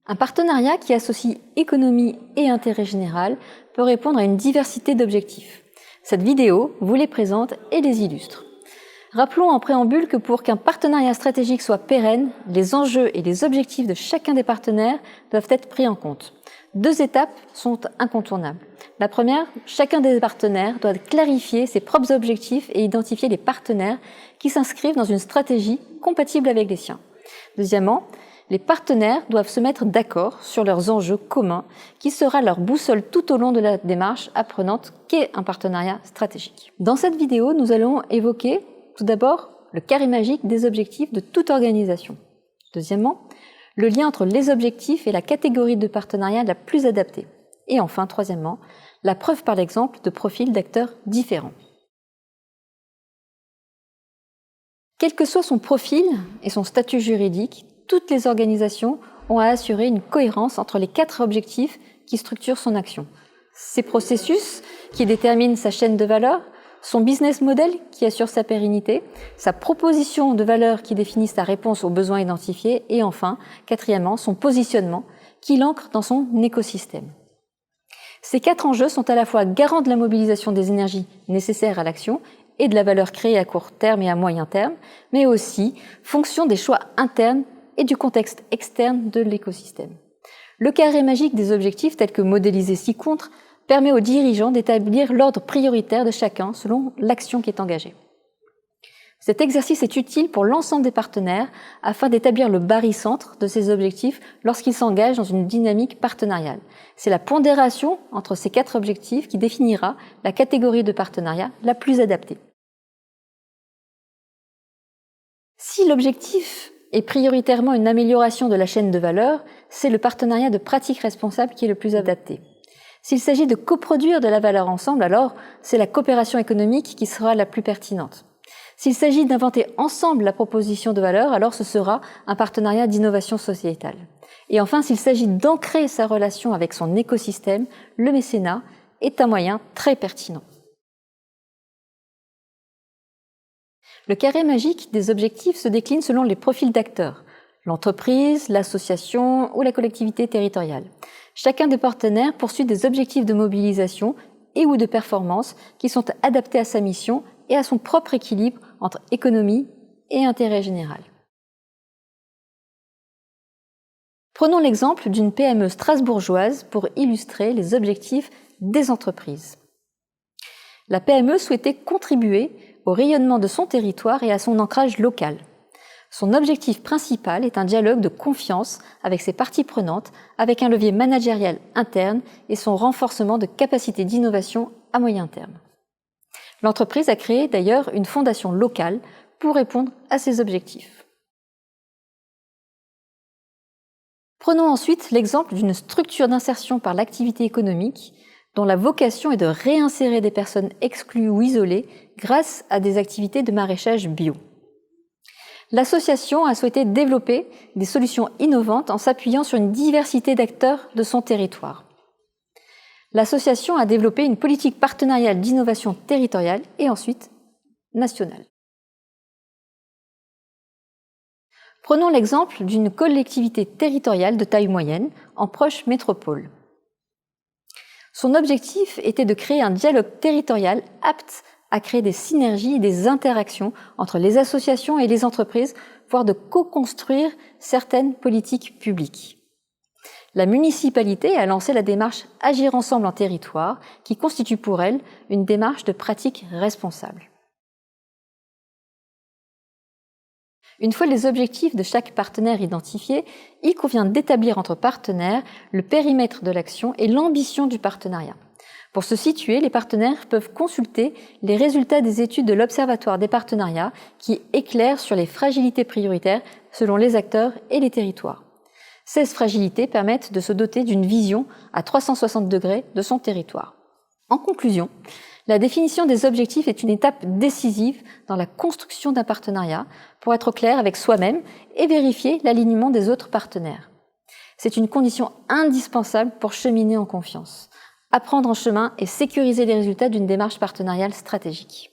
Un partenariat qui associe économie et intérêt général peut répondre à une diversité d'objectifs. Cette vidéo vous les présente et les illustre. Rappelons en préambule que pour qu'un partenariat stratégique soit pérenne, les enjeux et les objectifs de chacun des partenaires doivent être pris en compte. 2 étapes sont incontournables. La première, chacun des partenaires doit clarifier ses propres objectifs et identifier les partenaires qui s'inscrivent dans une stratégie compatible avec les siens. Deuxièmement, les partenaires doivent se mettre d'accord sur leurs enjeux communs, qui sera leur boussole tout au long de la démarche apprenante qu'est un partenariat stratégique. Dans cette vidéo, nous allons évoquer tout d'abord le carré magique des objectifs de toute organisation. Deuxièmement, le lien entre les objectifs et la catégorie de partenariat la plus adaptée. Et enfin, troisièmement, la preuve par l'exemple de profils d'acteurs différents. Quel que soit son profil et son statut juridique, toutes les organisations ont à assurer une cohérence entre les 4 objectifs qui structurent son action. Ses processus qui déterminent sa chaîne de valeur, son business model qui assure sa pérennité, sa proposition de valeur qui définit sa réponse aux besoins identifiés et enfin, quatrièmement, son positionnement qui l'ancre dans son écosystème. Ces 4 enjeux sont à la fois garants de la mobilisation des énergies nécessaires à l'action et de la valeur créée à court terme et à moyen terme, mais aussi fonction des choix internes et du contexte externe de l'écosystème. Le carré magique des objectifs tels que modélisé ci-contre permet aux dirigeants d'établir l'ordre prioritaire de chacun selon l'action qui est engagée. Cet exercice est utile pour l'ensemble des partenaires afin d'établir le barycentre de ces objectifs lorsqu'ils s'engagent dans une dynamique partenariale. C'est la pondération entre ces 4 objectifs qui définira la catégorie de partenariat la plus adaptée. Si l'objectif est prioritairement une amélioration de la chaîne de valeur, c'est le partenariat de pratique responsable qui est le plus adapté. S'il s'agit de coproduire de la valeur ensemble, alors c'est la coopération économique qui sera la plus pertinente. S'il s'agit d'inventer ensemble la proposition de valeur, alors ce sera un partenariat d'innovation sociétale. Et enfin, s'il s'agit d'ancrer sa relation avec son écosystème, le mécénat est un moyen très pertinent. Le carré magique des objectifs se décline selon les profils d'acteurs, l'entreprise, l'association ou la collectivité territoriale. Chacun des partenaires poursuit des objectifs de mobilisation et ou de performance qui sont adaptés à sa mission et à son propre équilibre entre économie et intérêt général. Prenons l'exemple d'une PME strasbourgeoise pour illustrer les objectifs des entreprises. La PME souhaitait contribuer au rayonnement de son territoire et à son ancrage local. Son objectif principal est un dialogue de confiance avec ses parties prenantes, avec un levier managérial interne et son renforcement de capacités d'innovation à moyen terme. L'entreprise a créé d'ailleurs une fondation locale pour répondre à ces objectifs. Prenons ensuite l'exemple d'une structure d'insertion par l'activité économique dont la vocation est de réinsérer des personnes exclues ou isolées grâce à des activités de maraîchage bio. L'association a souhaité développer des solutions innovantes en s'appuyant sur une diversité d'acteurs de son territoire. L'association a développé une politique partenariale d'innovation territoriale et ensuite nationale. Prenons l'exemple d'une collectivité territoriale de taille moyenne en proche métropole. Son objectif était de créer un dialogue territorial apte à créer des synergies et des interactions entre les associations et les entreprises, voire de co-construire certaines politiques publiques. La municipalité a lancé la démarche Agir ensemble en territoire, qui constitue pour elle une démarche de pratique responsable. Une fois les objectifs de chaque partenaire identifiés, il convient d'établir entre partenaires le périmètre de l'action et l'ambition du partenariat. Pour se situer, les partenaires peuvent consulter les résultats des études de l'Observatoire des partenariats qui éclairent sur les fragilités prioritaires selon les acteurs et les territoires. Ces fragilités permettent de se doter d'une vision à 360 degrés de son territoire. En conclusion, la définition des objectifs est une étape décisive dans la construction d'un partenariat pour être clair avec soi-même et vérifier l'alignement des autres partenaires. C'est une condition indispensable pour cheminer en confiance, apprendre en chemin et sécuriser les résultats d'une démarche partenariale stratégique.